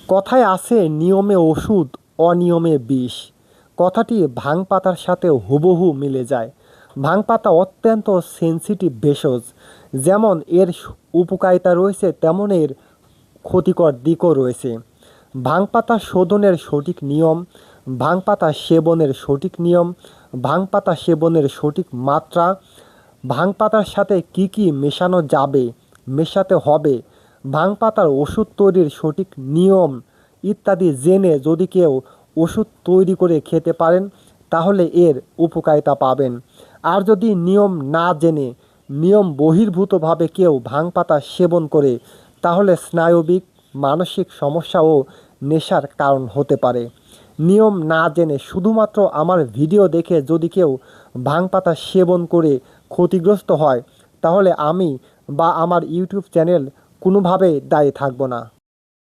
কথায় আছে নিয়মে ওষুধ অনিয়মে বিষ। কথাটি ভাং পাতার সাথে হুবহু মিলে যায়। ভাং পাতা অত্যন্ত সেনসিটিভ ভেষজ। যেমন এর উপকারিতা রয়েছে তেমন এর ক্ষতিকর দিকও রয়েছে। ভাং পাতা শোধনের সঠিক নিয়ম, ভাং পাতা সেবনের সঠিক নিয়ম, ভাং পাতা সেবনের সঠিক মাত্রা, ভাং পাতার সাথে কি কি মেশানো যাবে, মেশাতে হবে, ভাং পাতার ওষুধ তৈরির সঠিক নিয়ম ইত্যাদি জেনে যদি কেউ ওষুধ তৈরি করে খেতে পারেন তাহলে এর উপকারিতা পাবেন। আর যদি নিয়ম না জেনে নিয়ম বহির্ভূতভাবে কেউ ভাং পাতা সেবন করে তাহলে স্নায়বিক মানসিক সমস্যা ও নেশার কারণ হতে পারে। নিয়ম না জেনে শুধুমাত্র আমার ভিডিও দেখে যদি কেউ ভাং পাতা সেবন করে ক্ষতিগ্রস্ত হয় তাহলে আমি বা আমার ইউটিউব চ্যানেল কোনোভাবেই দায়ী থাকব না।